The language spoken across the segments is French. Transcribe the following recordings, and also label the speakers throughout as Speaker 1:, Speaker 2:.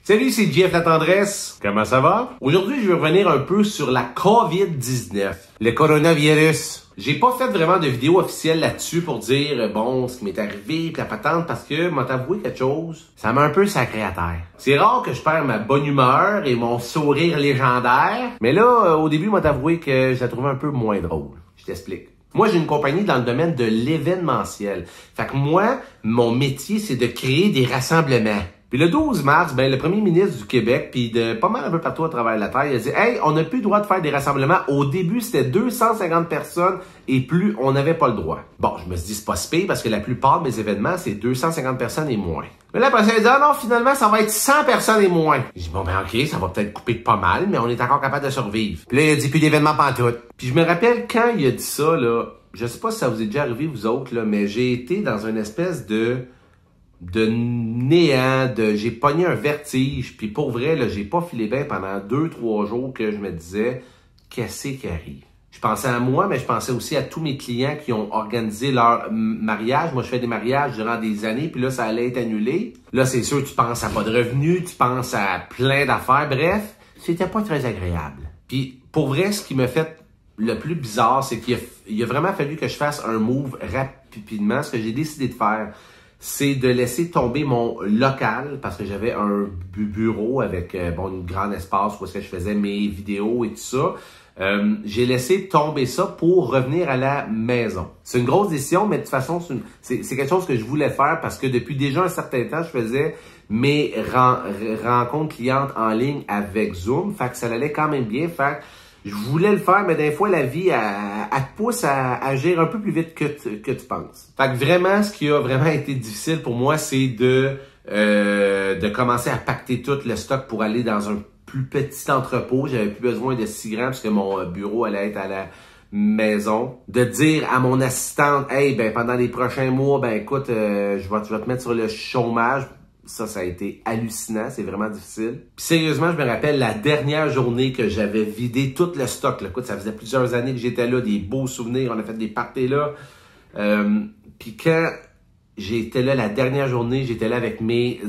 Speaker 1: Salut, c'est Jeff La Tendresse. Comment ça va? Aujourd'hui, je vais revenir un peu sur la COVID-19, le coronavirus. J'ai pas fait vraiment de vidéo officielle là-dessus pour dire, bon, ce qui m'est arrivé, pis la patente, parce que, m'en t'avouer quelque chose, ça m'a un peu sacré à terre. C'est rare que je perds ma bonne humeur et mon sourire légendaire, mais là, au début, m'en t'avouer que je la trouvais un peu moins drôle. Je t'explique. Moi, j'ai une compagnie dans le domaine de l'événementiel. Fait que moi, mon métier, c'est de créer des rassemblements. Puis le 12 mars, le premier ministre du Québec, puis de pas mal un peu partout à travers la Terre, il a dit « Hey, on n'a plus le droit de faire des rassemblements. » Au début, c'était 250 personnes et plus, on n'avait pas le droit. Bon, je me suis dit, c'est pas si pire parce que la plupart de mes événements, c'est 250 personnes et moins. Mais là, après ça, il a dit « Ah non, finalement, ça va être 100 personnes et moins. » J'ai dit « Bon, ok, ça va peut-être couper pas mal, mais on est encore capable de survivre. » Puis là, il a dit « Plus d'événements pantoute. » Puis je me rappelle quand il a dit ça, là, je sais pas si ça vous est déjà arrivé, vous autres, là, mais j'ai été dans une espèce de néant, j'ai pogné un vertige, puis pour vrai, là, j'ai pas filé bien pendant 2-3 jours que je me disais, qu'est-ce qui arrive? Je pensais à moi, mais je pensais aussi à tous mes clients qui ont organisé leur mariage. Moi, je fais des mariages durant des années, puis là, ça allait être annulé. Là, c'est sûr, tu penses à pas de revenus, tu penses à plein d'affaires, bref, c'était pas très agréable. Puis, pour vrai, ce qui m'a fait le plus bizarre, c'est qu'il a vraiment fallu que je fasse un move rapidement. Ce que j'ai décidé de faire, c'est de laisser tomber mon local, parce que j'avais un bureau avec un grand espace où est-ce que je faisais mes vidéos et tout ça. J'ai laissé tomber ça pour revenir à la maison. C'est une grosse décision, mais de toute façon, c'est quelque chose que je voulais faire parce que depuis déjà un certain temps, je faisais mes rencontres clientes en ligne avec Zoom. Fait que ça allait quand même bien. Fait que je voulais le faire, mais des fois, la vie, elle te pousse à agir un peu plus vite que tu penses. Fait que vraiment, ce qui a vraiment été difficile pour moi, c'est de commencer à pacter tout le stock pour aller dans un plus petit entrepôt. J'avais plus besoin de si grand parce que mon bureau allait être à la maison. De dire à mon assistante, hey, pendant les prochains mois, écoute, je vais te mettre sur le chômage. Ça a été hallucinant, c'est vraiment difficile. Puis sérieusement, je me rappelle la dernière journée que j'avais vidé tout le stock. Là. Écoute, ça faisait plusieurs années que j'étais là, des beaux souvenirs, on a fait des parties là. Puis quand j'étais là la dernière journée, j'étais là avec mes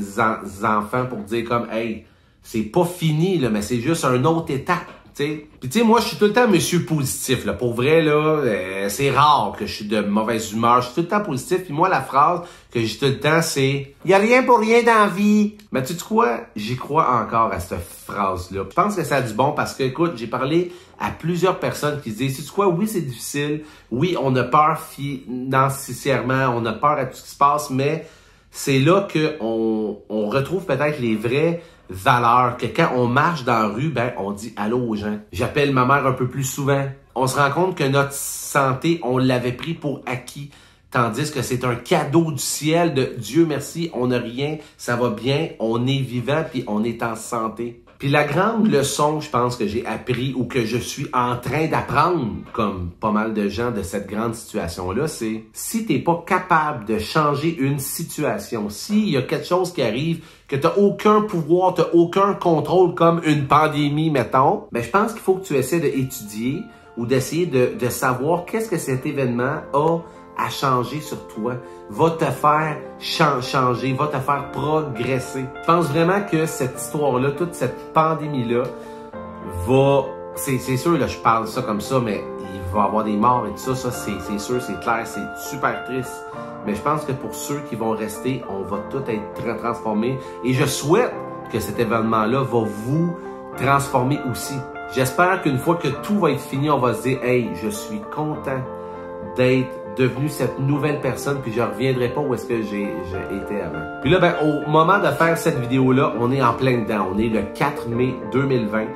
Speaker 1: enfants pour dire comme, hey, c'est pas fini, là, mais c'est juste une autre étape. T'sais. Puis tu sais, moi, je suis tout le temps monsieur positif. Là. Pour vrai, là, c'est rare que je suis de mauvaise humeur. Je suis tout le temps positif. Puis moi, la phrase que j'ai tout le temps, c'est « Y a rien pour rien dans la vie ». Mais tu sais quoi? J'y crois encore à cette phrase-là. Je pense que ça a du bon parce que, écoute, j'ai parlé à plusieurs personnes qui disent « Sais-tu quoi? Oui, c'est difficile. Oui, on a peur financièrement. On a peur à tout ce qui se passe. Mais c'est là qu'on retrouve peut-être les vrais valeurs, que quand on marche dans la rue, on dit allô aux gens. J'appelle ma mère un peu plus souvent. On se rend compte que notre santé, on l'avait pris pour acquis. Tandis que c'est un cadeau du ciel de Dieu merci, on n'a rien, ça va bien, on est vivant puis on est en santé. Puis la grande leçon, je pense, que j'ai appris ou que je suis en train d'apprendre, comme pas mal de gens de cette grande situation-là, c'est si t'es pas capable de changer une situation, s'il y a quelque chose qui arrive, que t'as aucun pouvoir, t'as aucun contrôle, comme une pandémie, mettons, je pense qu'il faut que tu essaies d'étudier ou d'essayer de savoir qu'est-ce que cet événement a à changer sur toi, va te faire changer, va te faire progresser. Je pense vraiment que cette histoire-là, toute cette pandémie-là, c'est sûr, là, je parle ça comme ça, mais il va y avoir des morts et tout ça, c'est sûr, c'est clair, c'est super triste. Mais je pense que pour ceux qui vont rester, on va tout être transformés. Et je souhaite que cet événement-là va vous transformer aussi. J'espère qu'une fois que tout va être fini, on va se dire « Hey, je suis content d'être devenu cette nouvelle personne, puis je reviendrai pas où est-ce que j'ai été avant. » Puis là, au moment de faire cette vidéo-là, on est en plein dedans. On est le 4 mai 2020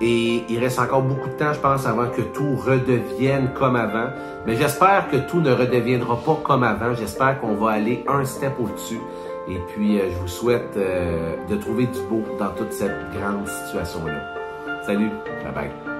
Speaker 1: et il reste encore beaucoup de temps, je pense, avant que tout redevienne comme avant. Mais j'espère que tout ne redeviendra pas comme avant. J'espère qu'on va aller un step au-dessus. Et puis, je vous souhaite de trouver du beau dans toute cette grande situation-là. Salut, bye bye.